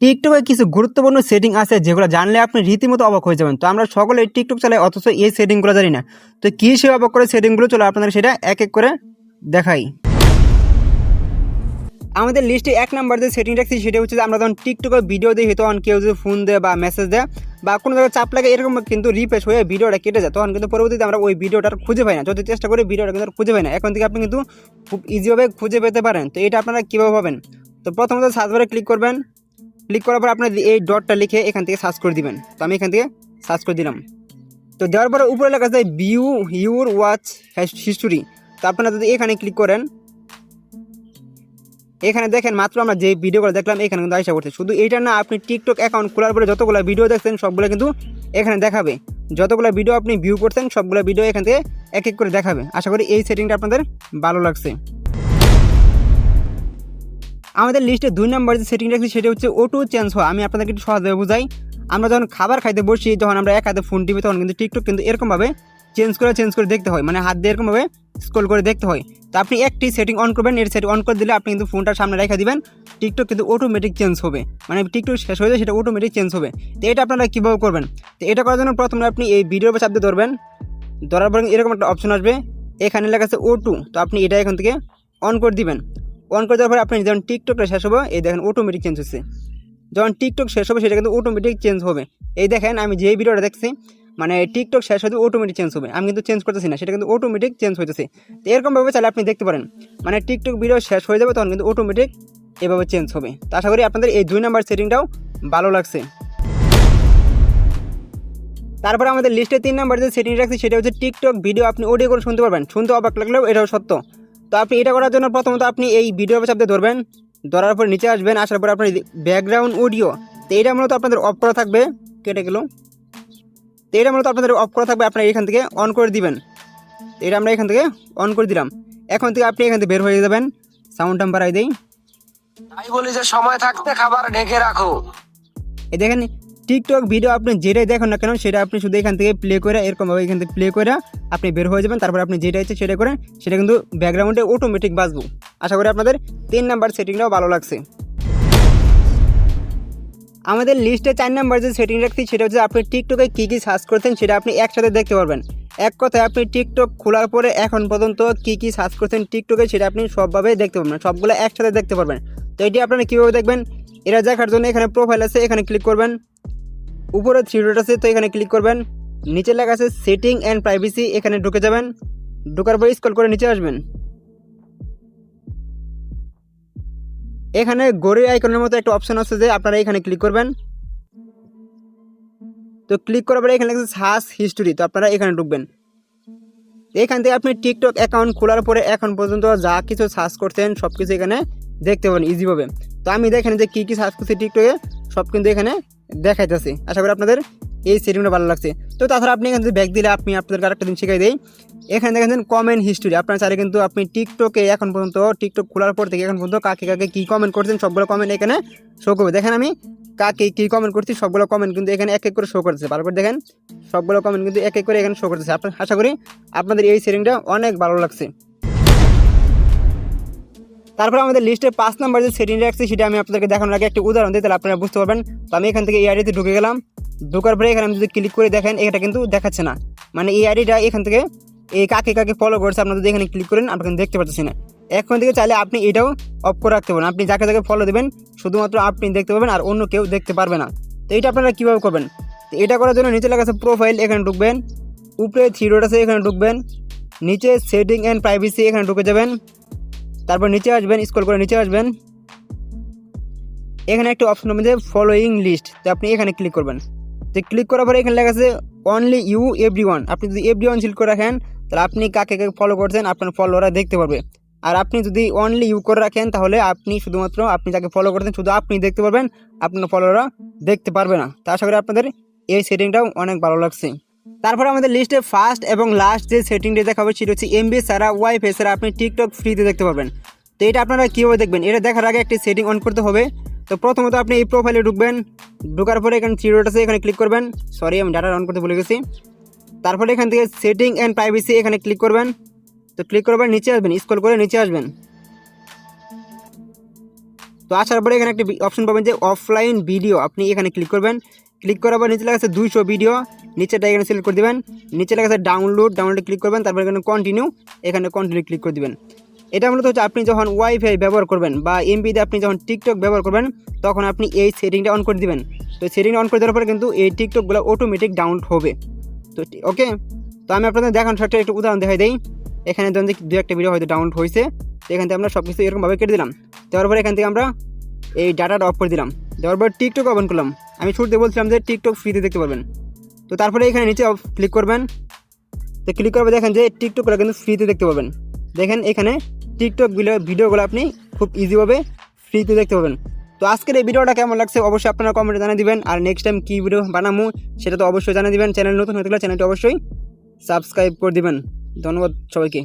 টিকটকে কিছু গুরুত্বপূর্ণ সেটিং আছে যেগুলো জানলে আপনি রীতিমতো অবাক হয়ে যাবেন। তো আমরা সকলে টিকটক চালাই অথচ এই সেটিংগুলো জানি না। তো কী সে অবাক করে সেটিংগুলো, চলো আপনাদের সেটা এক এক করে দেখাই। আমাদের লিস্টে 1 নাম্বার যে সেটিং রাখছি সেটা হচ্ছে যে আমরা যখন টিকটকের ভিডিও দেখি তখন কেউ যদি ফোন দেয় বা মেসেজ দেয় বা কোনো জায়গায় চাপ লাগে এরকম কিন্তু রিফ্রেশ হয়ে ভিডিওটা কেটে যায়, তখন কিন্তু পরবর্তীতে আমরা ওই ভিডিওটা খুঁজে পাই না। যদি চেষ্টা করি ভিডিওটা কিন্তু খুঁজে পাই না। এখন থেকে আপনি কিন্তু খুব ইজিভাবে খুঁজে পেতে পারেন। তো এটা আপনারা কীভাবে পাবেন? তো প্রথমত সার্চ বারে ক্লিক করবেন। ক্লিক করার পর আপনার এই ডটটা লিখে এখান থেকে সার্চ করে দিবেন। তো আমি এখান থেকে সার্চ করে দিলাম। তো দেওয়ার পরে উপরে লেখা যায় ভিউ ইউর ওয়াচ হিস্টোরি। তো আপনারা যদি এখানে ক্লিক করেন, এখানে দেখেন মাত্র আমরা যে ভিডিওগুলো দেখলাম এখানে কিন্তু আইসা করছে। শুধু এইটা না, আপনি টিকটক অ্যাকাউন্ট খোলার পরে যতগুলো ভিডিও দেখছেন সবগুলো কিন্তু এখানে দেখাবে। যতগুলো ভিডিও আপনি ভিউ করছেন সবগুলো ভিডিও এখান থেকে এক এক করে দেখাবে। আশা করি এই সেটিংটা আপনাদের ভালো লাগছে। আমাদের লিস্টে 2 নম্বর যে সেটিং রাখছি সেটা হচ্ছে অটো চেঞ্জ হওয়া। আমি আপনাদেরকে একটু সহজভাবে বুঝাই। আমরা যখন খাবার খাইতে বসি, যখন আমরা এক হাতে ফোন টিপি, তখন কিন্তু টিকটক কিন্তু এরকমভাবে চেঞ্জ করে দেখতে হয়, মানে হাত দিয়ে এরকমভাবে স্ক্রল করে দেখতে হয়। তো আপনি একটি সেটিং অন করবেন, এর সেটিং অন করে দিলে আপনি কিন্তু ফোনটার সামনে রেখে দিবেন, টিকটক কিন্তু অটোমেটিক চেঞ্জ হবে, মানে টিকটক শেষ হয়ে যায় সেটা অটোমেটিক চেঞ্জ হবে। তো এটা আপনারা কীভাবে করবেন? তো এটা করার জন্য প্রথমে আপনি এই ভিডিওর চাপ দিয়ে ধরবেন। ধরার পর এরকম একটা অপশন আসবে, এখানে লেখা আছে O2। তো আপনি এটা এখান থেকে অন করে দিবেন। অন করে দেওয়ার পরে আপনি যখন টিকটকটা শেষ হবে, এই দেখেন অটোমেটিক চেঞ্জ হচ্ছে। যখন টিকটক শেষ হবে সেটা কিন্তু অটোমেটিক চেঞ্জ হবে। এই দেখেন আমি যেই ভিডিওটা দেখছি, মানে টিকটক শেষ হতে অটোমেটিক চেঞ্জ হবে, আমি কিন্তু চেঞ্জ করতেছি না, সেটা কিন্তু অটোমেটিক চেঞ্জ হইতেছে। তো এরকমভাবে চাইলে আপনি দেখতে পারেন, মানে টিকটক ভিডিও শেষ হয়ে যাবে তখন কিন্তু অটোমেটিক এভাবে চেঞ্জ হবে। তো আশা করি আপনাদের এই 2 নাম্বার সেটিংটাও ভালো লাগছে। তারপরে আমাদের লিস্টে 3 নাম্বার যে সেটিং রাখছি সেটা হচ্ছে টিকটক ভিডিও আপনি অডিও করে শুনতে পারবেন। শুনতে অবাক লাগলেও এটাও সত্য। তো আপনি এটা করার জন্য প্রথমত আপনি এই ভিডিও চাপ দিয়ে ধরবেন। ধরার পর নিচে আসবেন, আসার পর আপনার ব্যাকগ্রাউন্ড অডিও, তো এটা মূলত আপনাদের অফ করা থাকবে। কেটে গেল। তো এটা মূলত আপনাদের অফ করা থাকবে, আপনার এখান থেকে অন করে দিবেন। তো এটা আমরা এখান থেকে অন করে দিলাম। এখন থেকে আপনি এখান থেকে বের হয়ে যাবেন। সাউন্ডটা বাড়াই দেই। তাই বলি যে সময় থাকতে খাবার ঢেকে রাখো। এই দেখেন টিকটক ভিডিও আপনি যেটাই দেখেন না কেন সেটা আপনি শুধু এখান থেকে প্লে করে, এরকমভাবে এখান থেকে প্লে করে আপনি বের হয়ে যাবেন। তারপর আপনি যেটা ইচ্ছে সেটা করেন, সেটা কিন্তু ব্যাকগ্রাউন্ডে অটোমেটিক বাজবো। আশা করি আপনাদের 3 নাম্বার সেটিংটাও ভালো লাগছে। আমাদের লিস্টে 4 নাম্বার যে সেটিং রাখছি সেটা হচ্ছে আপনি টিকটকে কী কী সার্চ করছেন সেটা আপনি একসাথে দেখতে পারবেন। এক কথায় আপনি টিকটক খোলার পরে এখন পর্যন্ত কী কী সার্চ করছেন টিকটকে সেটা আপনি সবভাবে দেখতে পারবেন, সবগুলো একসাথে দেখতে পারবেন। তো এটি আপনারা কীভাবে দেখবেন? এটা দেখার জন্য এখানে প্রোফাইল আছে, এখানে ক্লিক করবেন। উপরে 3 ডট আছে, তো এখানে ক্লিক করবেন। নিচে লেখা আছে সেটিং অ্যান্ড প্রাইভেসি, এখানে ঢুকে যাবেন। ঢোকার পরে স্ক্রল করে নিচে আসবেন। এখানে ঘড়ির আইকনের মতো একটা অপশন আছে যে আপনারা এখানে ক্লিক করবেন। তো ক্লিক করার পরে এখানে লেখা আছে সার্চ হিস্টোরি, তো আপনারা এখানে ঢুকবেন। এখান থেকে আপনি টিকটক অ্যাকাউন্ট খোলার পরে এখন পর্যন্ত যা কিছু সার্চ করছেন সব কিছু এখানে দেখতে পাবেন ইজিভাবে। তো আমি দেখেন যে কী কী সার্চ করছি টিকটকে সব কিন্তু এখানে দেখাইতেছি। আশা করি আপনাদের এই সেটিংটা ভালো লাগছে। তো তাছাড়া আপনি এখান থেকে ব্যাক দিলে আপনি আপনাদের আরেকটা দিন শিখাই দেই। এখানে দেখেন কমেন্ট হিস্টোরি, আপনার চাইলে কিন্তু আপনি টিকটকে এখন পর্যন্ত টিকটক খোলার পর থেকে এখন পর্যন্ত কাকে কাকে কী কমেন্ট করছেন সবগুলো কমেন্ট এখানে শো করবে। দেখেন আমি কাকে কী কমেন্ট করছি সবগুলো কমেন্ট কিন্তু এখানে এক এক করে শো করতেছে। ভালো করে দেখেন সবগুলো কমেন্ট কিন্তু এক এক করে এখানে শো করতেছে। আপনার আশা করি আপনাদের এই সেটিংটা অনেক ভালো লাগছে। তারপর আমাদের লিস্টে 5 নাম্বার যে সেটিং রাখছি সেটা আমি আপনাদেরকে দেখানোর আগে একটা উদাহরণ দিই, তাহলে আপনারা বুঝতে পারবেন। তো আমি এখান থেকে এই আইডিতে ঢুকে গেলাম। ঢোকার পরে এখানে আমি যদি ক্লিক করে দেখেন এটা কিন্তু দেখাচ্ছে না, মানে এই আইডিটা এখান থেকে এই কাকে কাকে ফলো করছে আপনারা যদি এখানে ক্লিক করেন আপনারা দেখতে পাচ্ছেন না। এখন থেকে চাইলে আপনি এটাও অফ করে রাখতে পারেন। আপনি যাকে যাকে ফলো দেবেন শুধুমাত্র আপনি দেখতে পাবেন আর অন্য কেউ দেখতে পারবে না। তো এটা আপনারা কীভাবে করবেন? তো এটা করার জন্য নিচে লেখা আছে প্রোফাইল, এখানে ঢুকবেন। উপরে 3 ডট আছে, এখানে ঢুকবেন। নিচে সেটিং অ্যান্ড প্রাইভেসি, এখানে ঢুকে যাবেন। তারপর নিচে আসবেন, স্ক্রল করে নিচে আসবেন। এখানে একটা অপশন হবে যে ফলোয়িং লিস্ট, তো আপনি এখানে ক্লিক করবেন। তো ক্লিক করার পরে এখানে লেখা আছে অনলি ইউ এভরিওয়ান। আপনি যদি এভরিওয়ান সিলেক্ট করে রাখেন তাহলে আপনি কাকে কাকে ফলো করছেন আপনার ফলোয়াররা দেখতে পারবে। আর আপনি যদি অনলি ইউ করে রাখেন তাহলে আপনি শুধুমাত্র আপনি যাকে ফলো করছেন শুধু আপনি দেখতে পারবেন, আপনার ফলোয়াররা দেখতে পারবে না। তো আশা করি আপনাদের এই সেটিংটাও অনেক ভালো লাগছে। তারপরে আমাদের লিস্টে ফার্স্ট এবং লাস্ট যে সেটিংটা দেখাবো সেটা হচ্ছে এমবি ছাড়া ওয়াইফাই ছাড়া আপনি টিকটক ফ্রিতে দেখতে পারবেন। তো এটা আপনারা কীভাবে দেখবেন? এটা দেখার আগে একটি সেটিং অন করতে হবে। তো প্রথমত আপনি এই প্রোফাইলে ঢুকবেন। ঢোকার পরে এখানে 3 ডট আছে, এখানে ক্লিক করবেন। সরি আমি ডাটা অন করতে ভুলে গেছি। তারপরে এখান থেকে সেটিং অ্যান্ড প্রাইভেসি, এখানে ক্লিক করবেন। তো ক্লিক করবেন, নিচে আসবেন, স্ক্রল করে নিচে আসবেন। তো আসার পরে এখানে একটা অপশন পাবেন যে অফলাইন ভিডিও, আপনি এখানে ক্লিক করবেন। ক্লিক করার পর নিচে লেখা আছে 200 ভিডিও, নিচেটা এখানে সিলেক্ট করে দিবেন। নিচে লেখা আছে ডাউনলোডে ক্লিক করবেন, তারপর এখানে কন্টিনিউ, এখানে কন্টিনিউ ক্লিক করে দিবেন। এটা মূলত হচ্ছে আপনি যখন ওয়াইফাই ব্যবহার করবেন বা এমবি দিয়ে আপনি যখন টিকটক ব্যবহার করবেন তখন আপনি এই সেটিংটা অন করে দিবেন। তো সেটিংটা অন করে দেওয়ার পরে কিন্তু এই টিকটকগুলো অটোমেটিক ডাউনলোড হবে। তো ওকে, তো আমি আপনাদের দেখান সবটা একটু উদাহরণ দেখাই দেই। এখানে ধরুন যে 2-1টা ভিডিও হয়তো ডাউনলোড হয়েছে, তো এখান থেকে আমরা সব কিছু এরকমভাবে কেটে দিলাম। দেওয়ার পরে এখান থেকে আমরা এই ডাটাটা অফ করে দিলাম। দেওয়ার পর টিকটক ওপেন করলাম। আমি শুরুতে বলছিলাম যে টিকটক ফ্রিতে দেখতে পারবেন। তো তারপরে এখানে নিচে ক্লিক করবেন। তো ক্লিক করবে দেখেন যে টিকটকগুলো কিন্তু ফ্রিতে দেখতে পাবেন। দেখেন এখানে টিকটক ভিডিওগুলো আপনি খুব ইজিভাবে ফ্রিতে দেখতে পাবেন। তো আজকের এই ভিডিওটা কেমন লাগছে অবশ্যই আপনারা কমেন্টে জানিয়ে দিবেন। আর নেক্সট টাইম কী ভিডিও বানাবো সেটা তো অবশ্যই জানিয়ে দিবেন। চ্যানেল নতুন হয়ে থাকলে চ্যানেলটি অবশ্যই সাবস্ক্রাইব করে দিবেন। ধন্যবাদ সবাইকে।